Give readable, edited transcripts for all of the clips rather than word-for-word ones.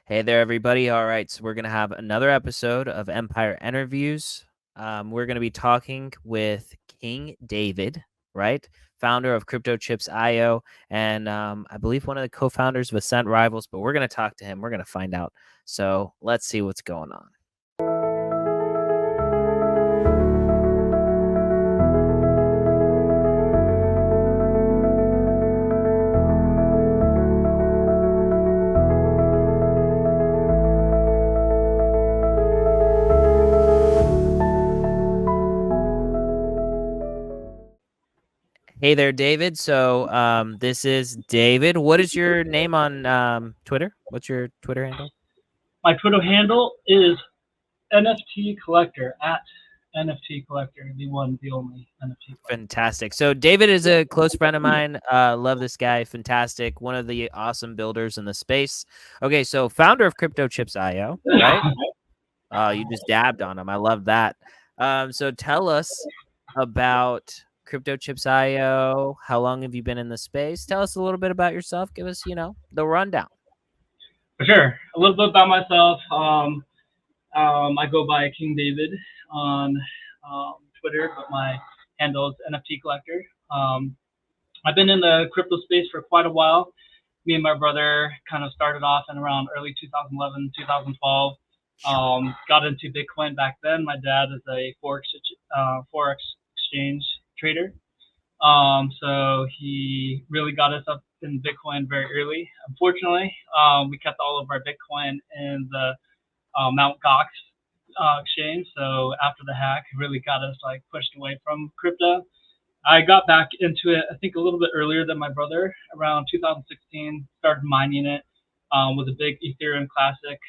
Hey there, everybody. All right, so we're going to have another episode of Empire Interviews. We're going to be talking with King David, right? Founder of CryptoChips.io, and I believe one of the co-founders of Ascent Rivals, but we're going to talk to him. We're going to find out. So let's see what's going on. Hey there, David. So this is David. What is your name on Twitter? What's your Twitter handle? My Twitter handle is NFT Collector, at NFT Collector, the one, the only NFT Collector. Fantastic. So David is a close friend of mine. Love this guy. Fantastic. One of the awesome builders in the space. Okay, so founder of CryptoChips.io, right? You just dabbed on him. I love that. So tell us about CryptoChips.io. How long have you been in the space? Tell us a little bit about yourself. Give us, the rundown. For sure. A little bit about myself. I go by King David on Twitter, but my handle is NFT Collector. I've been in the crypto space for quite a while. Me and my brother kind of started off in around early 2011, 2012. Got into Bitcoin back then. My dad is a forex exchange trader. So he really got us up in Bitcoin very early. Unfortunately, we kept all of our Bitcoin in the Mt. Gox exchange. So after the hack, it really got us pushed away from crypto. I got back into it, I think, a little bit earlier than my brother. Around 2016, started mining it. Was a big Ethereum Classic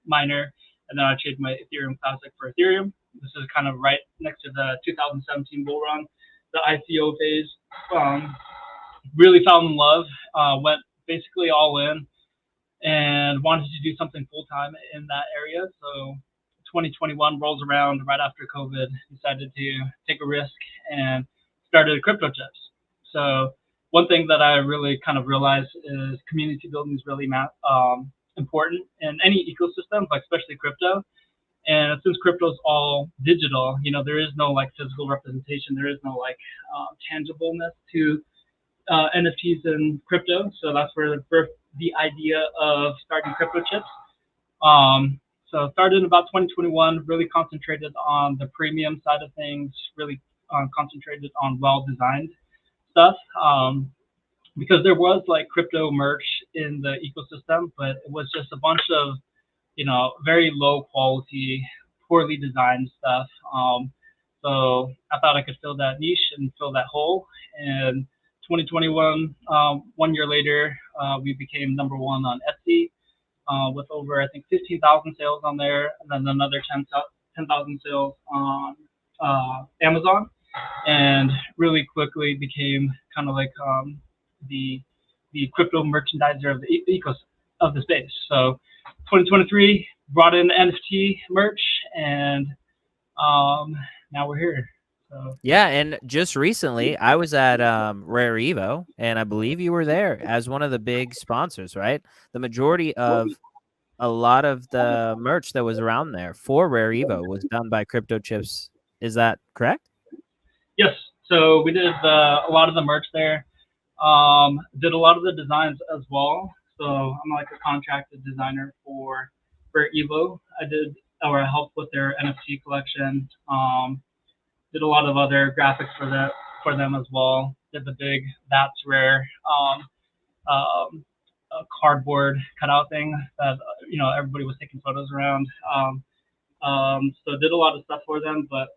miner, and then I traded my Ethereum Classic for Ethereum. This is kind of right next to the 2017 bull run, the ICO phase. Really fell in love, went basically all in, and wanted to do something full time in that area. So 2021 rolls around right after COVID, decided to take a risk and started CryptoChips. So one thing that I really kind of realized is community building is really important in any ecosystem, but especially crypto. And since crypto is all digital, there is no physical representation. There is no tangibleness to NFTs and crypto. So that's where the idea of starting CryptoChips. So started in about 2021, really concentrated on the premium side of things, really concentrated on well-designed stuff. Because there was crypto merch in the ecosystem, but it was just a bunch of, very low quality, poorly designed stuff. So I thought I could fill that niche and fill that hole. And 2021, 1 year later, we became number one on Etsy with over, I think, 15,000 sales on there, and then another 10,000 sales on Amazon, and really quickly became kind of the crypto merchandiser of the space. So 2023 brought in NFT merch, and now we're here. So. Yeah, and just recently I was at Rare Evo, and I believe you were there as one of the big sponsors, right? The majority of a lot of the merch that was around there for Rare Evo was done by CryptoChips. Is that correct? Yes. So we did a lot of the merch there. Did a lot of the designs as well. So I'm a contracted designer for Evo. I helped with their NFT collection. Did a lot of other graphics for them as well. Did the big That's Rare cardboard cutout thing that everybody was taking photos around. So did a lot of stuff for them, but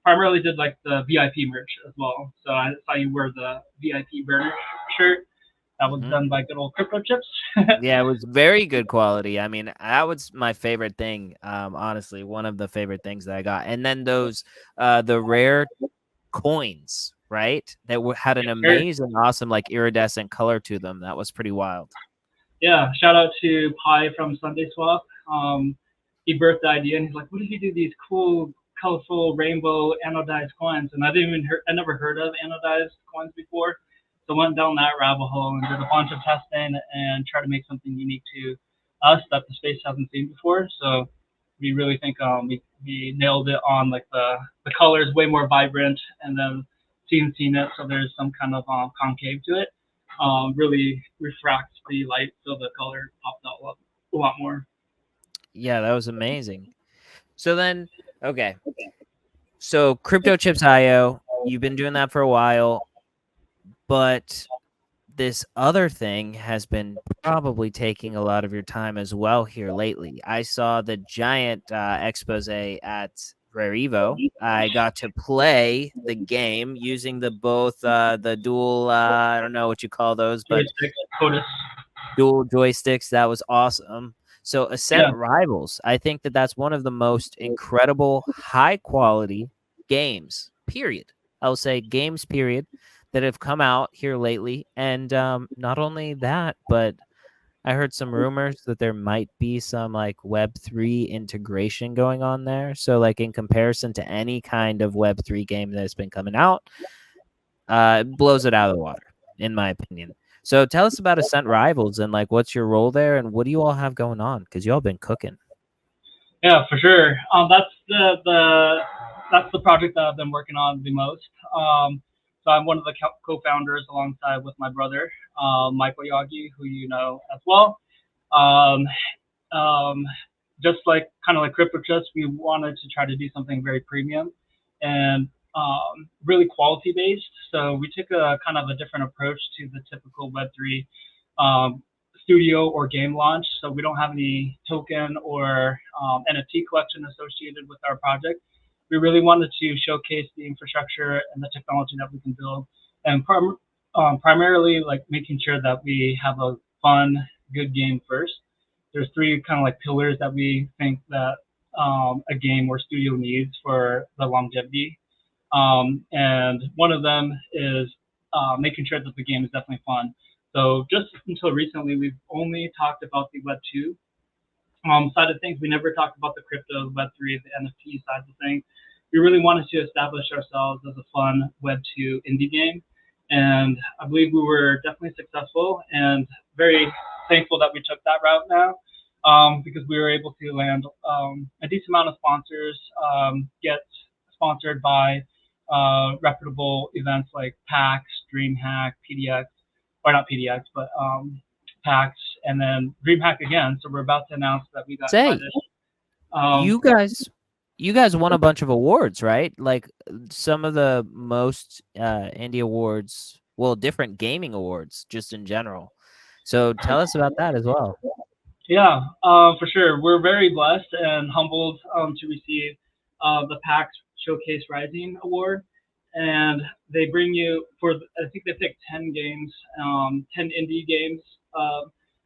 primarily did the VIP merch as well. So I saw you wear the VIP burner shirt. That was done by good old CryptoChips. Yeah, it was very good quality. I mean, that was my favorite thing. Honestly, one of the favorite things that I got. And then those, the rare coins, right? That had an amazing, awesome, iridescent color to them. That was pretty wild. Yeah, shout out to Pi from Sunday Swap. He birthed the idea, and he's like, "What if you do these cool, colorful rainbow anodized coins?" And I never heard of anodized coins before. So went down that rabbit hole and did a bunch of testing and try to make something unique to us that the space hasn't seen before. So we really think we nailed it on like the colors way more vibrant, and then seen it, so there's some kind of concave to it. Really refracts the light, so the color pops out a lot more. Yeah, that was amazing. So then, okay. So CryptoChips.io, you've been doing that for a while, but this other thing has been probably taking a lot of your time as well here lately. I saw the giant expose at Rare Evo. I got to play the game using the dual, I don't know what you call those, but dual joysticks. That was awesome. So Ascent Rivals, I think that's one of the most incredible, high quality games, period. I'll say games, period, that have come out here lately. And not only that, but I heard some rumors that there might be some like Web3 integration going on there. So like in comparison to any kind of Web3 game that has been coming out, it blows it out of the water, in my opinion. So tell us about Ascent Rivals and like what's your role there and what do you all have going on? Because you all been cooking. Yeah, for sure. That's the project that I've been working on the most. So I'm one of the co-founders alongside with my brother, Michael Yagi, who you know as well. Just like kind of like CryptoChips, we wanted to try to do something very premium and really quality based. So we took a kind of a different approach to the typical Web3 studio or game launch. So we don't have any token or NFT collection associated with our project. We really wanted to showcase the infrastructure and the technology that we can build, and primarily like making sure that we have a fun, good game first. There's three kind of like pillars that we think that a game or studio needs for the longevity. And one of them is making sure that the game is definitely fun. So just until recently, we've only talked about the Web 2 side of things. We never talked about the crypto, Web 3, the NFT side of things. We really wanted to establish ourselves as a fun Web 2 indie game. And I believe we were definitely successful and very thankful that we took that route now, because we were able to land a decent amount of sponsors, get sponsored by reputable events like PAX, DreamHack, PDX, or not PDX, but PAX, and then DreamHack again. So we're about to announce that we got invited. You guys won a bunch of awards, right? Like some of the most indie awards, well, different gaming awards just in general. So tell us about that as well. Yeah, for sure. We're very blessed and humbled to receive the PAX Showcase Rising Award. And they bring you for, I think they picked 10 games, 10 indie games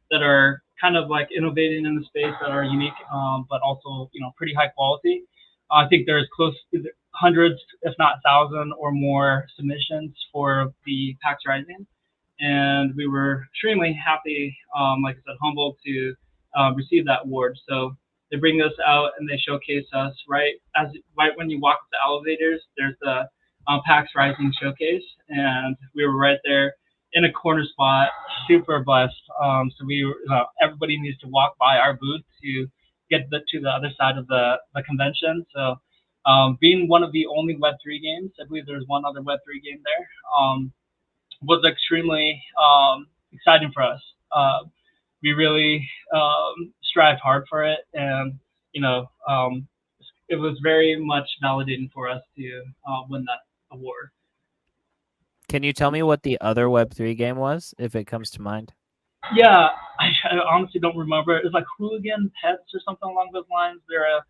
that are kind of like innovating in the space, that are unique, but also, you know, pretty high quality. I think there's close to hundreds, if not 1,000 or more submissions for the PAX Rising. And we were extremely happy, like I said, humbled to receive that award. So they bring us out and they showcase us right when you walk up the elevators. There's the PAX Rising Showcase, and we were right there in a corner spot, super blessed. So everybody needs to walk by our booth to get to the other side of the convention. So being one of the only Web3 games, I believe there's one other Web3 game there, was extremely exciting for us. We really strived hard for it, and you know, it was very much validating for us to win that award. Can you tell me what the other Web3 game was, if it comes to mind? Yeah, I honestly don't remember. It's like Hooligan Pets or something along those lines. They're a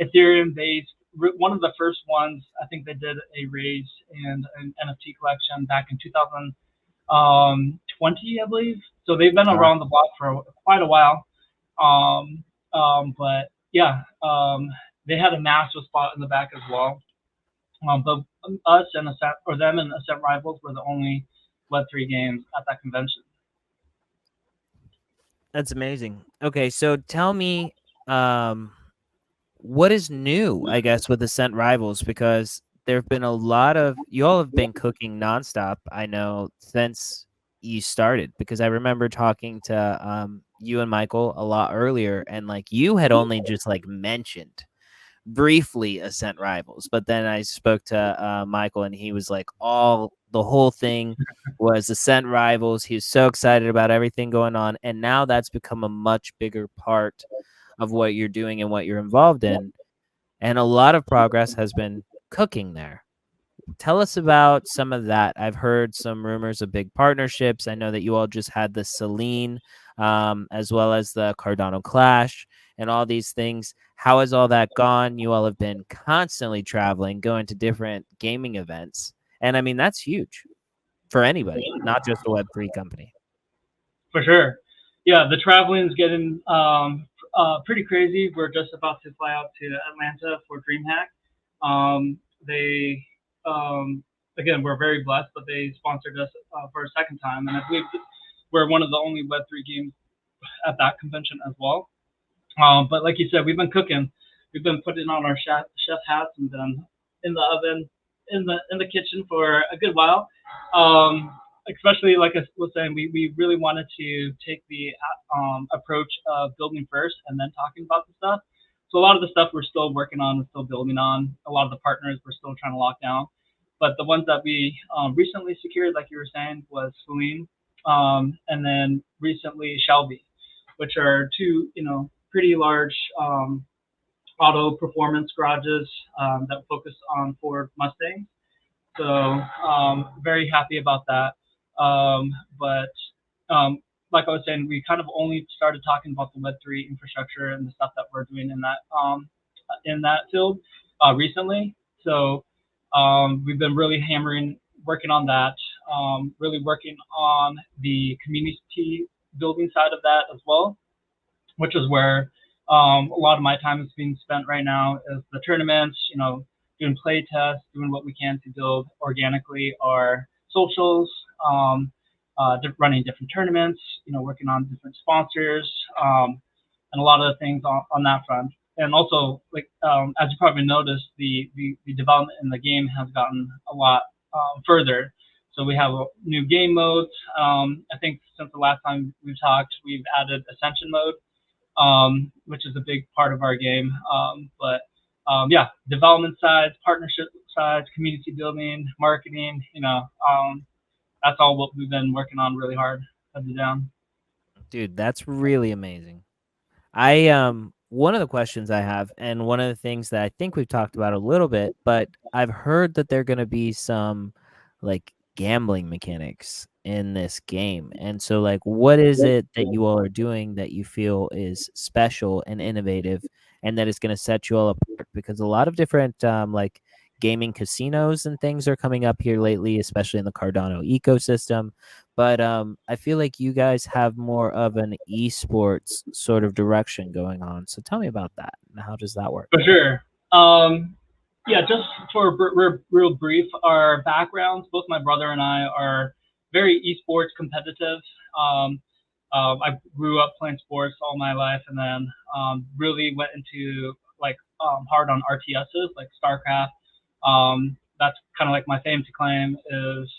Ethereum-based, one of the first ones. I think they did a raise and an NFT collection back in 2020, I believe. So they've been around the block for quite a while. But yeah, they had a massive spot in the back as well. But us and them and Ascent Rivals were the only Web3 games at that convention. That's amazing. Okay, so tell me, what is new, I guess, with Ascent Rivals? Because there have been a lot of, you all have been cooking nonstop, I know, since you started, because I remember talking to you and Michael a lot earlier, and like you had only just like mentioned briefly Ascent Rivals, but then I spoke to Michael, and he was like, the whole thing was Ascent Rivals. He was so excited about everything going on, and now that's become a much bigger part of what you're doing and what you're involved in, and a lot of progress has been cooking there. Tell us about some of that. I've heard some rumors of big partnerships. I know that you all just had the Celine, as well as the Cardano Clash and all these things. How has all that gone? You all have been constantly traveling, going to different gaming events. And I mean, that's huge for anybody, not just a Web3 company. For sure. Yeah, the traveling is getting pretty crazy. We're just about to fly out to Atlanta for DreamHack. They again, we're very blessed, but they sponsored us for a second time, and I believe we're one of the only Web3 games at that convention as well. But like you said, we've been cooking. We've been putting on our chef hats and been in the oven, in the kitchen for a good while. Especially like I was saying, we really wanted to take the approach of building first and then talking about the stuff. So a lot of the stuff we're still working on, we're still building on. A lot of the partners we're still trying to lock down. But the ones that we recently secured, like you were saying, was Celine, and then recently Shelby, which are two, pretty large auto performance garages that focus on Ford Mustangs. So very happy about that. But like I was saying, we kind of only started talking about the Web3 infrastructure and the stuff that we're doing in that field recently. So we've been really working on that, really working on the community building side of that as well, which is where a lot of my time is being spent right now, is the tournaments, doing play tests, doing what we can to build organically our socials, running different tournaments, working on different sponsors, and a lot of the things on that front. And also, like as you probably noticed, the development in the game has gotten a lot further. So we have new game modes. I think since the last time we've talked, we've added Ascension mode, which is a big part of our game. But yeah, development sides, partnership sides, community building, marketing, that's all what we've been working on really hard, heads down. Dude, that's really amazing. I one of the questions I have, and one of the things that I think we've talked about a little bit, but I've heard that there are going to be some like gambling mechanics in this game. And so like what is it that you all are doing that you feel is special and innovative and that is going to set you all apart? Because a lot of different like gaming casinos and things are coming up here lately, especially in the Cardano ecosystem. But I feel like you guys have more of an esports sort of direction going on. So tell me about that. How does that work? For sure. Yeah, just for real brief, our backgrounds, both my brother and I are very esports competitive. I grew up playing sports all my life, and then really went into like hard on RTSs like StarCraft. That's kind of like my fame to claim is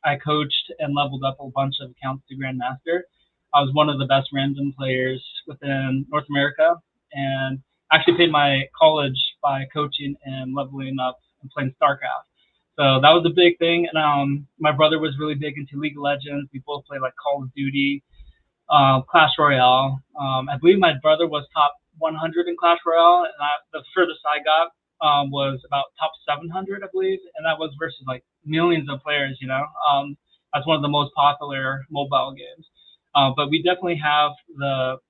I coached and leveled up a bunch of accounts to Grandmaster. I was one of the best random players within North America, and actually paid my college by coaching and leveling up and playing StarCraft. So that was a big thing. And my brother was really big into League of Legends. We both played like Call of Duty, Clash Royale. I believe my brother was top 100 in Clash Royale, and the furthest I got was about top 700, I believe, and that was versus like millions of players. That's one of the most popular mobile games. But we definitely have the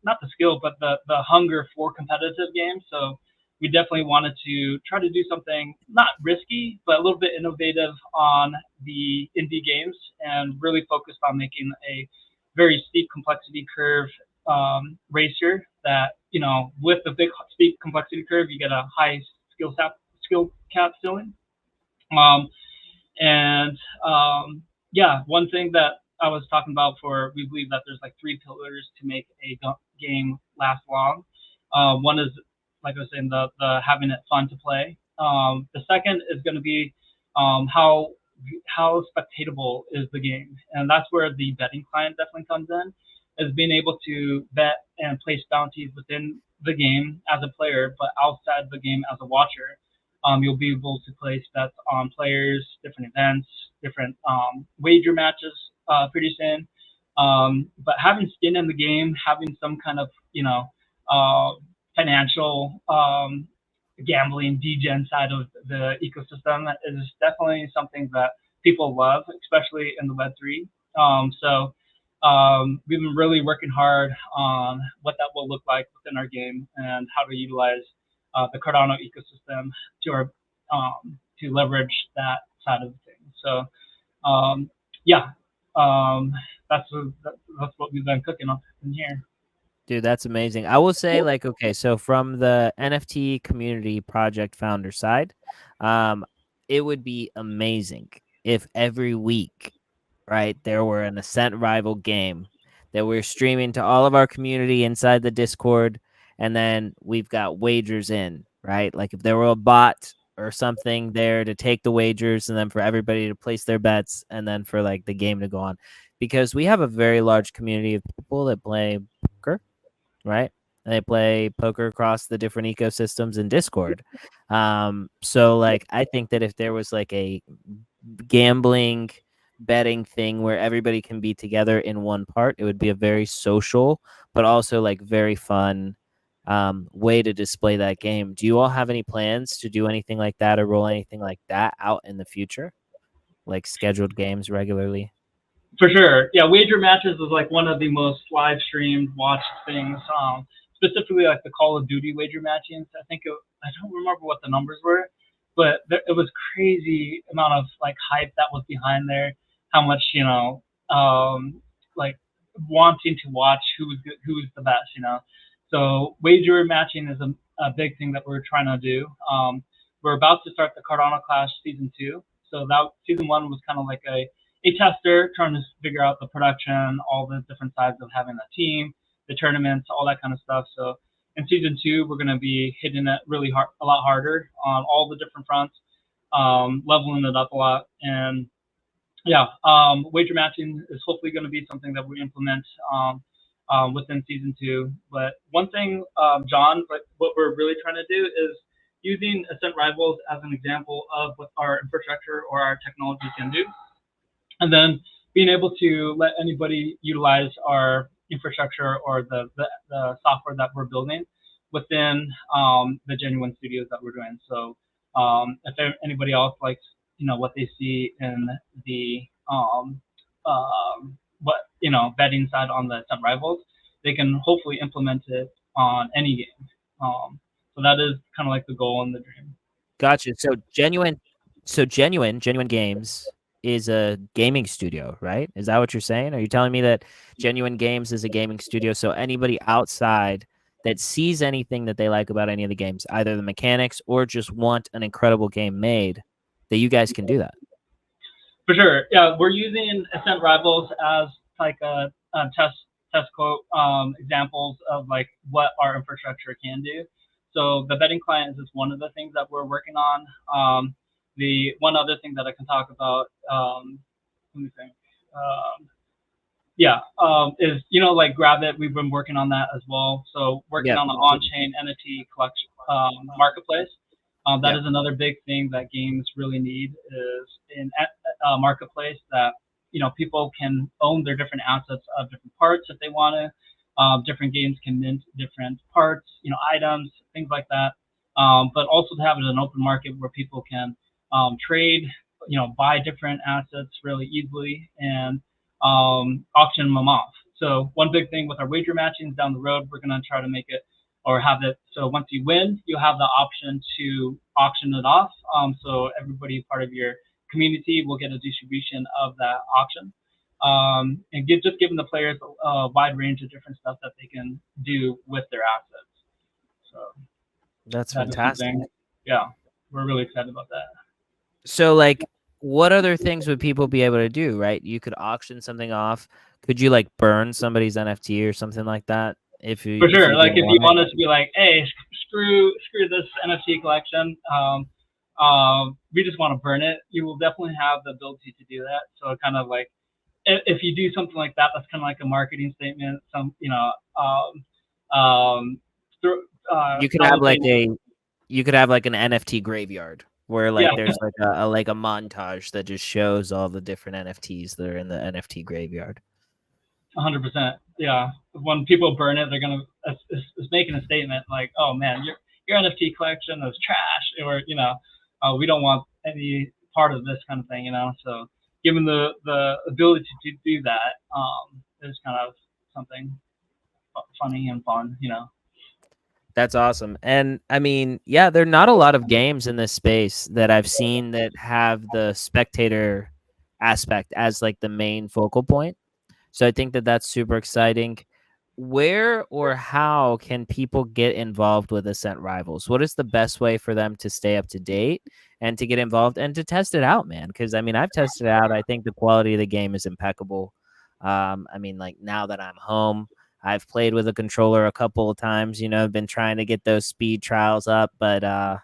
not the skill, but the hunger for competitive games. So we definitely wanted to try to do something not risky, but a little bit innovative on the indie games, and really focused on making a very steep complexity curve racer that, with the big steep complexity curve, you get a high skill cap ceiling. Yeah, one thing that I was talking about we believe that there's like 3 pillars to make a game last long. One is, like I was saying, the having it fun to play. The second is going to be how spectatable is the game, and that's where the betting client definitely comes in, is being able to bet and place bounties within the game as a player, but outside the game as a watcher. You'll be able to place bets on players, different events, different wager matches pretty soon. But having skin in the game, having some kind of financial gambling degen side of the ecosystem is definitely something that people love, especially in the Web3. We've been really working hard on what that will look like within our game and how to utilize the Cardano ecosystem to leverage that side of things. So that's what we've been cooking up in here. Dude, that's amazing. I will say, like, okay, so from the NFT community project founder side, it would be amazing if every week, right, there were an Ascent Rival game that we're streaming to all of our community inside the Discord, and then we've got wagers in, right? Like if there were a bot or something there to take the wagers, and then for everybody to place their bets, and then for like the game to go on, because we have a very large community of people that play poker, right? And they play poker across the different ecosystems in Discord. So like I think that if there was like a gambling betting thing where everybody can be together in one part, it would be a very social but also like very fun way to display that game. Do you all have any plans to do anything like that or roll anything like that out in the future, like scheduled games regularly? For sure. Yeah, wager matches is like one of the most live streamed, watched things. Specifically like the Call of Duty wager matchings. I don't remember what the numbers were, but it was crazy amount of like hype that was behind there. How much like wanting to watch who's the best. So wager matching is a big thing that we're trying to do. We're about to start the Cardano Clash season 2. So that season 1 was kind of like a tester trying to figure out the production, all the different sides of having a team, the tournaments, all that kind of stuff. So in season 2, we're going to be hitting it really hard, a lot harder on all the different fronts, leveling it up a lot. And wager matching is hopefully going to be something that we implement within season 2. But one thing, John, what we're really trying to do is using Ascent Rivals as an example of what our infrastructure or our technology can do, and then being able to let anybody utilize our infrastructure or the software that we're building within the genuine studios that we're doing. So if anybody else likes, what they see in the betting side on the Ascent Rivals, they can hopefully implement it on any game. So that is kind of like the goal and the dream. Gotcha. So genuine games is a gaming studio, right? Is that what you're saying? Are you telling me that Genuine Games is a gaming studio? So anybody outside that sees anything that they like about any of the games, either the mechanics or just want an incredible game made, that you guys can do that? For sure. Yeah, we're using Ascent Rivals as like a test quote examples of like what our infrastructure can do. So the betting client is just one of the things that we're working on. The one other thing that I can talk about, let me think. Is like Gravit. We've been working on that as well. So working on the on-chain NFT collection marketplace. That is another big thing that games really need, is in a marketplace that people can own their different assets of different parts if they want to. Different games can mint different parts, items, things like that. But also to have it in an open market where people can trade, buy different assets really easily and auction them off. So one big thing with our wager matchings down the road, we're going to try to make it or have it so once you win, you have the option to auction it off. So everybody part of your community will get a distribution of that auction. And just giving the players a wide range of different stuff that they can do with their assets. So that's fantastic. Yeah, we're really excited about that. So like, what other things would people be able to do, right? You could auction something off. Could you like burn somebody's NFT or something like that? For sure, like if you wanted to be like, hey, screw this NFT collection, we just want to burn it. You will definitely have the ability to do that. So kind of like if you do something like that, that's kind of like a marketing statement. Some You could have like an NFT graveyard where like there's like a montage that just shows all the different NFTs that are in the NFT graveyard. 100%. Yeah. When people burn it, they're gonna it's making a statement like, oh man, your NFT collection is trash, or we don't want any part of this kind of thing, So given the ability to do that, is kind of something funny and fun, That's awesome. And I mean, yeah, there are not a lot of games in this space that I've seen that have the spectator aspect as like the main focal point. So I think that that's super exciting. Where or how can people get involved with Ascent Rivals? What is the best way for them to stay up to date and to get involved and to test it out, man? Because I mean, I've tested it out. I think the quality of the game is impeccable. I mean, like now that I'm home, I've played with a controller a couple of times. I've been trying to get those speed trials up, but I'm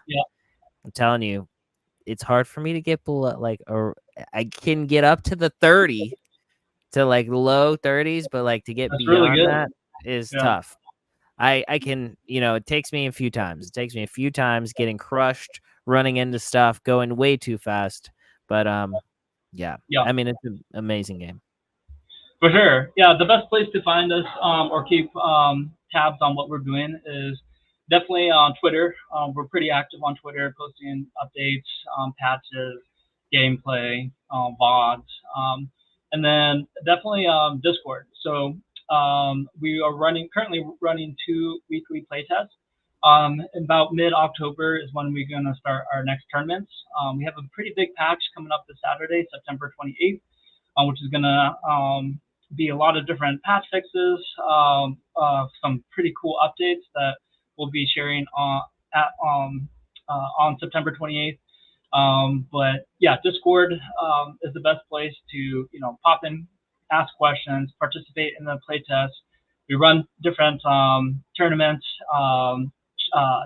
telling you, it's hard for me to get below I can get up to the 30 to like low 30s, but like to get beyond that is tough. I can, it takes me a few times. It takes me a few times getting crushed, running into stuff, going way too fast. But yeah. I mean, it's an amazing game. For sure. Yeah, the best place to find us or keep tabs on what we're doing is definitely on Twitter. We're pretty active on Twitter, posting updates, patches, gameplay, VODs, and then definitely Discord. So we are currently running 2 weekly playtests. About mid-October is when we're going to start our next tournaments. We have a pretty big patch coming up this Saturday, September 28th, which is going to be a lot of different patch fixes, some pretty cool updates that we'll be sharing on September 28th. But yeah, Discord is the best place to pop in, ask questions, participate in the playtest. We run different tournaments,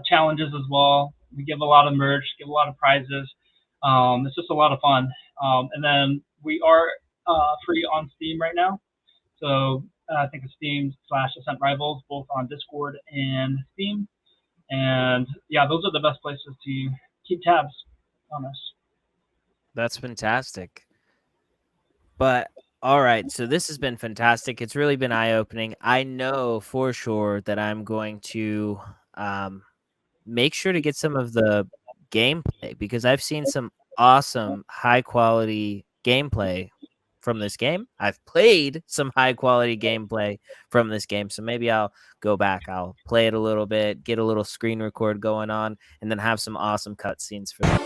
challenges as well. We give a lot of merch, give a lot of prizes. It's just a lot of fun. And then we are free on Steam right now. So I think it's Steam/Ascent Rivals, both on Discord and Steam. And yeah, those are the best places to keep tabs on us. That's fantastic. But all right, so this has been fantastic. It's really been eye-opening. I know for sure that I'm going to make sure to get some of the gameplay because I've seen some awesome high-quality gameplay from this game. I've played some high-quality gameplay from this game, so maybe I'll go back. I'll play it a little bit, get a little screen record going on, and then have some awesome cutscenes for them.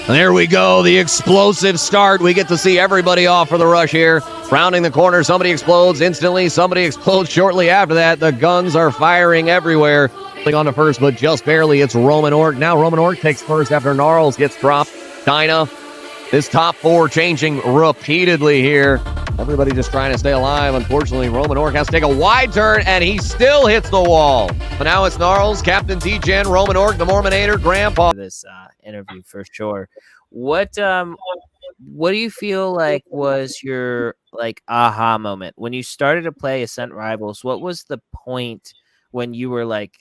There we go, the explosive start. We get to see everybody off for the rush here. Rounding the corner, somebody explodes instantly. Somebody explodes shortly after that. The guns are firing everywhere. On to first, but just barely. It's Roman Orc. Now Roman Orc takes first after Gnarls gets dropped. Dyna, this top 4 changing repeatedly here. Everybody just trying to stay alive. Unfortunately, Roman Orc has to take a wide turn, and he still hits the wall. But now it's Gnarls, Captain T-Gen, Roman Orc, the Mormonator, Grandpa. This interview for sure. What do you feel like was your like aha moment when you started to play Ascent Rivals? What was the point when you were like,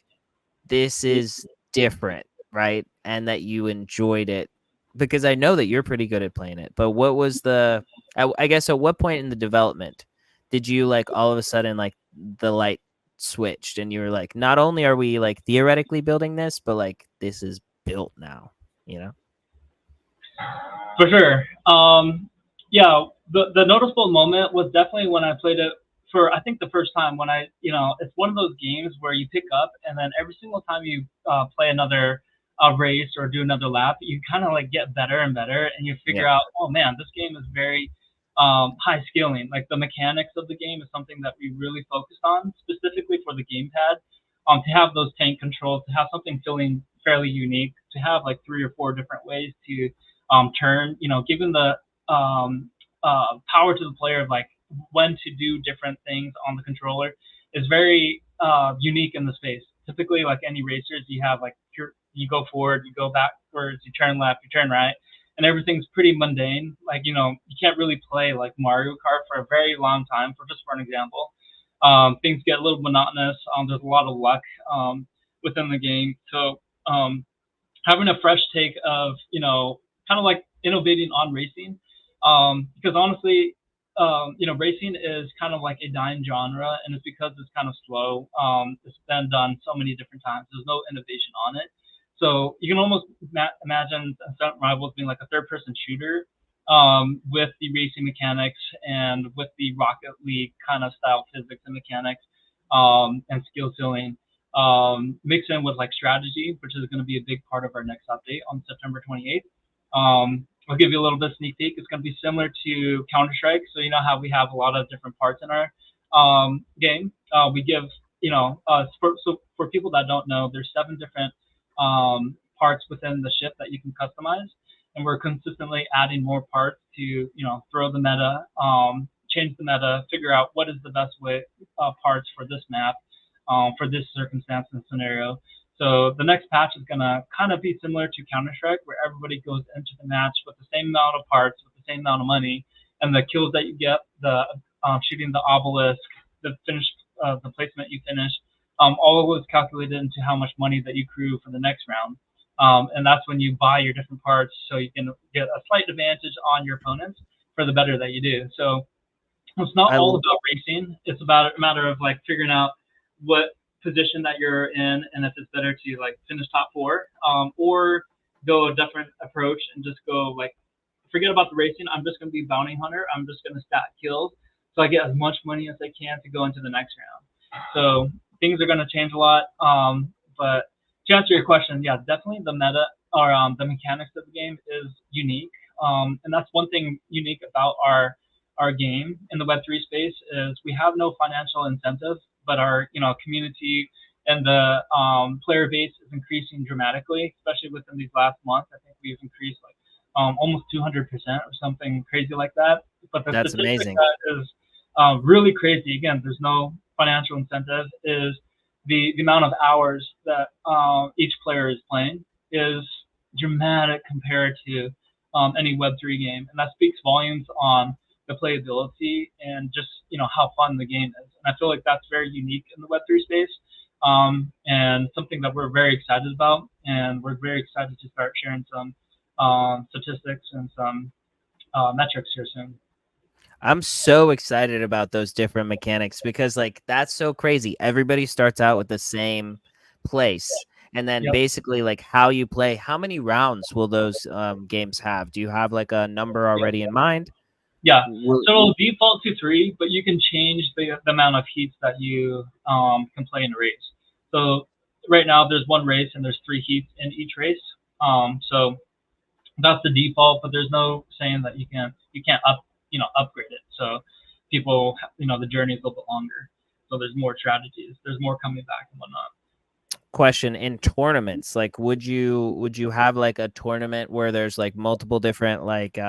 this is different, right? And that you enjoyed it? Because I know that you're pretty good at playing it, but what was I guess at what point in the development did you like all of a sudden like the light switched and you were like, not only are we like theoretically building this, but like this is built now, For sure. Yeah, the noticeable moment was definitely when I played it for, I think, the first time when it's one of those games where you pick up and then every single time you play another race or do another lap, you kind of like get better and better, and you figure out, oh man, this game is very high scaling. Like the mechanics of the game is something that we really focused on specifically for the gamepad. To have those tank controls, to have something feeling fairly unique, to have like 3 or 4 different ways to turn, given the power to the player of like when to do different things on the controller is very unique in the space. Typically, like any racers, you have like you go forward, you go backwards, you turn left, you turn right, and everything's pretty mundane. Like, you can't really play like Mario Kart for a very long time, for an example. Things get a little monotonous. There's a lot of luck within the game. So having a fresh take of, kind of like innovating on racing, because honestly, racing is kind of like a dying genre, and it's because it's kind of slow. It's been done so many different times. There's no innovation on it. So you can almost imagine Ascent Rivals being like a third-person shooter with the racing mechanics and with the Rocket League kind of style physics and mechanics and skill ceiling. Mixed in with like strategy, which is going to be a big part of our next update on September 28th. I'll give you a little bit of sneak peek. It's going to be similar to Counter-Strike. So you know how we have a lot of different parts in our game. We give, for people that don't know, there's 7 different parts within the ship that you can customize, and we're consistently adding more parts to, throw the meta, change the meta, figure out what is the best way parts for this map, for this circumstance and scenario. So the next patch is going to kind of be similar to Counter-Strike, where everybody goes into the match with the same amount of parts, with the same amount of money, and the kills that you get, the shooting the obelisk, the finish, the placement you finish, all of it was calculated into how much money that you accrue for the next round. And that's when you buy your different parts, so you can get a slight advantage on your opponents for the better that you do. So it's not all about racing. It's about a matter of like figuring out what position that you're in, and if it's better to like finish top 4, or go a different approach and just go like, forget about the racing. I'm just going to be bounty hunter. I'm just going to stat kills so I get as much money as I can to go into the next round. So things are going to change a lot. But to answer your question, yeah, definitely the meta or the mechanics of the game is unique. And that's one thing unique about our game in the Web3 space is we have no financial incentive, but our community and the player base is increasing dramatically, especially within these last months. I think we've increased like almost 200% or something crazy like that. But the That's statistic amazing. that is really crazy, again, there's no financial incentive, is the amount of hours that each player is playing is dramatic compared to any Web3 game. And that speaks volumes on the playability and just, how fun the game is. And I feel like that's very unique in the Web3 space, and something that we're very excited about. And we're very excited to start sharing some statistics and some metrics here soon. I'm so excited about those different mechanics because like that's so crazy. Everybody starts out with the same place, and then basically like how you play. How many rounds will those games have? Do you have like a number already in mind? Yeah, so it'll default to 3, but you can change the amount of heats that you can play in a race. So right now there's 1 race and there's 3 heats in each race. So that's the default, but there's no saying that you can't upgrade it. So people, the journey is a little bit longer. So there's more strategies. There's more coming back and whatnot. Question: in tournaments, like would you have like a tournament where there's like multiple different like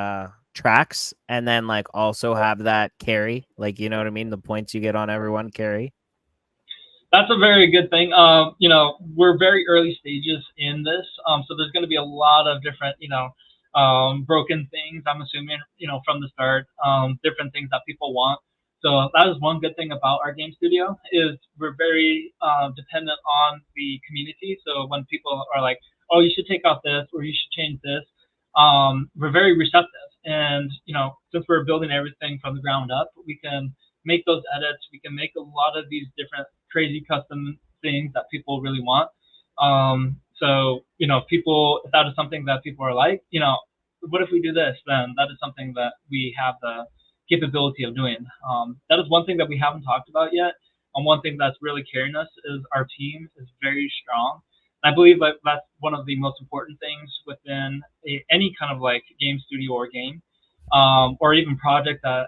tracks, and then like also have that carry, like, you know what I mean, the points you get on everyone carry? That's a very good thing. We're very early stages in this, so there's going to be a lot of different broken things, I'm assuming, from the start, different things that people want. So that is one good thing about our game studio, is we're very dependent on the community. So when people are like, oh, you should take out this, or you should change this, we're very receptive. And, since we're building everything from the ground up, we can make those edits. We can make a lot of these different crazy custom things that people really want. So, people, if that is something that people are like, what if we do this? Then that is something that we have the capability of doing. That is one thing that we haven't talked about yet. And one thing that's really carrying us is our team is very strong. And I believe that that's one of the most important things within any kind of like game studio or game, or even project that,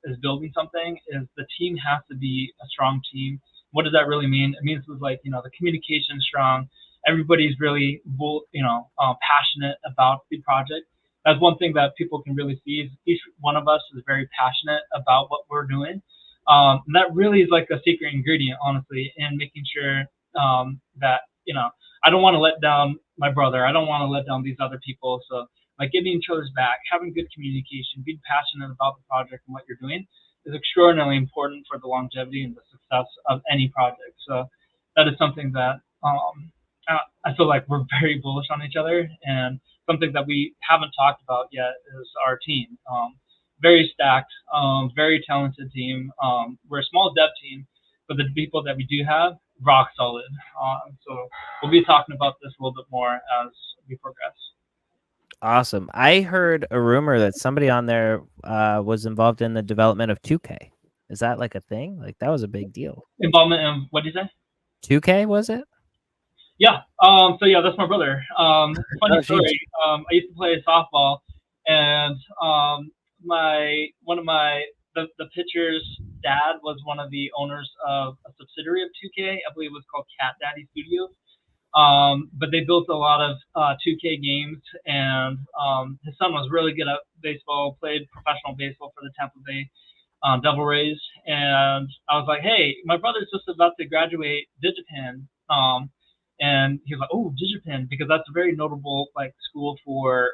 is building something, is the team has to be a strong team. What does that really mean? It means it's like, the communication is strong. Everybody's really, passionate about the project. That's one thing that people can really see, is each one of us is very passionate about what we're doing. And that really is like a secret ingredient, honestly, in making sure that, I don't want to let down my brother. I don't want to let down these other people. So like getting each other's back, having good communication, being passionate about the project and what you're doing is extraordinarily important for the longevity and the success of any project. So that is something that I feel like we're very bullish on each other, and something that we haven't talked about yet is our team. Very stacked, very talented team. We're a small dev team, but the people that we do have, rock solid. So we'll be talking about this a little bit more as we progress. Awesome. I heard a rumor that somebody on there was involved in the development of 2K. Is that like a thing? Like that was a big deal. Involvement in, what did you say? 2K, was it? Yeah. So yeah, that's my brother. Funny story. I used to play softball, and the pitcher's dad was one of the owners of a subsidiary of 2K. I believe it was called Cat Daddy Studios. But they built a lot of 2K games, and his son was really good at baseball, played professional baseball for the Tampa Bay Devil Rays. And I was like, hey, my brother's just about to graduate Digipen. And he was like, oh, Digipen, because that's a very notable like school for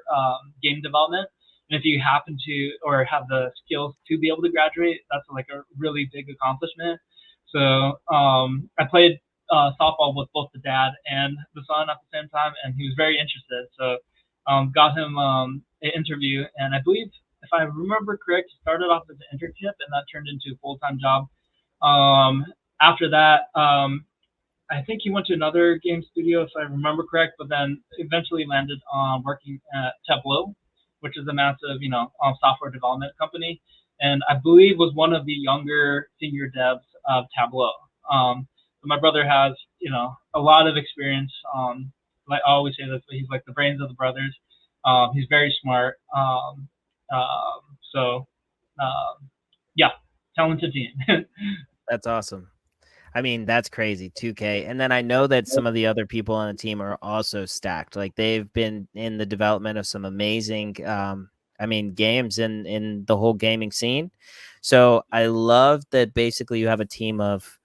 game development. And if you happen to or have the skills to be able to graduate, that's like a really big accomplishment. So I played softball with both the dad and the son at the same time, and he was very interested. So got him an interview, and I believe, if I remember correct, he started off as an internship, and that turned into a full-time job. After that, I think he went to another game studio, if I remember correct, but then eventually landed on working at Tableau, which is a massive, software development company, and I believe was one of the younger senior devs of Tableau. My brother has, a lot of experience. Like I always say this, but he's like the brains of the brothers. He's very smart. Yeah, talented team. That's awesome. I mean, that's crazy, 2K. And then I know that some of the other people on the team are also stacked. Like they've been in the development of some amazing, games in the whole gaming scene. So I love that basically you have a team of,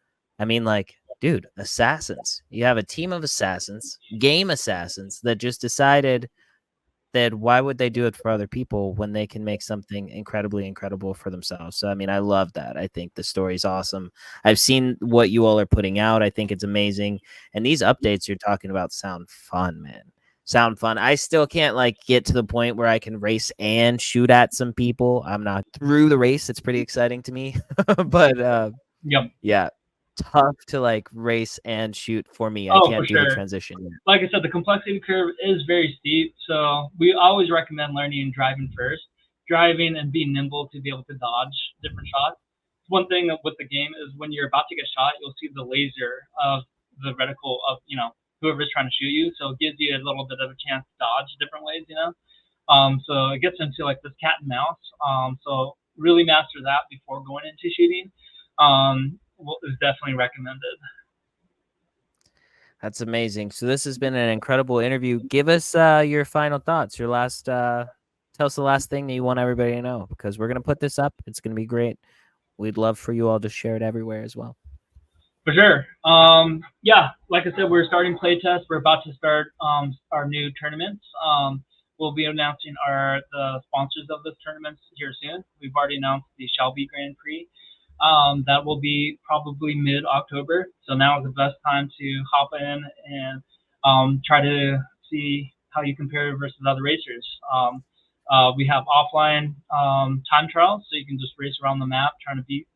dude, assassins. You have a team of assassins, game assassins that just decided that why would they do it for other people when they can make something incredibly incredible for themselves? So, I love that. I think the story's awesome. I've seen what you all are putting out. I think it's amazing. And these updates you're talking about sound fun, man. Sound fun. I still can't get to the point where I can race and shoot at some people. I'm not through the race. It's pretty exciting to me. But Yep. Yeah. Tough to race and shoot for me. I can't do the transition yet. Like I said, the complexity curve is very steep, so we always recommend learning driving first. Driving and being nimble to be able to dodge different shots. One thing with the game is when you're about to get shot, you'll see the laser of the reticle of whoever's trying to shoot you, so it gives you a little bit of a chance to dodge different ways. So it gets into this cat and mouse. So really master that before going into shooting. Is definitely recommended. That's amazing. So this has been an incredible interview. Give us your final thoughts. Your last, tell us the last thing that you want everybody to know, because we're gonna put this up. It's gonna be great. We'd love for you all to share it everywhere as well. For sure. Yeah, like I said, we're starting playtest. We're about to start our new tournaments. We'll be announcing the sponsors of this tournament here soon. We've already announced the Shelby Grand Prix. That will be probably mid-October. So now is the best time to hop in and try to see how you compare versus other racers. We have offline time trials, so you can just race around the map trying to beat,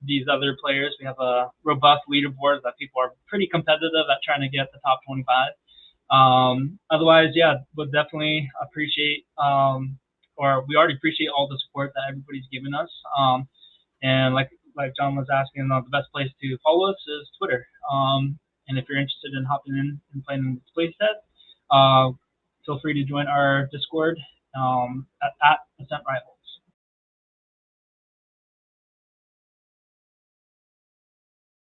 these other players. We have a robust leaderboard that people are pretty competitive at trying to get the top 25. Otherwise, yeah, would definitely appreciate, or we already appreciate all the support that everybody's given us. And like John was asking, the best place to follow us is Twitter. And if you're interested in hopping in and playing in this playset, feel free to join our Discord at Ascent Rivals.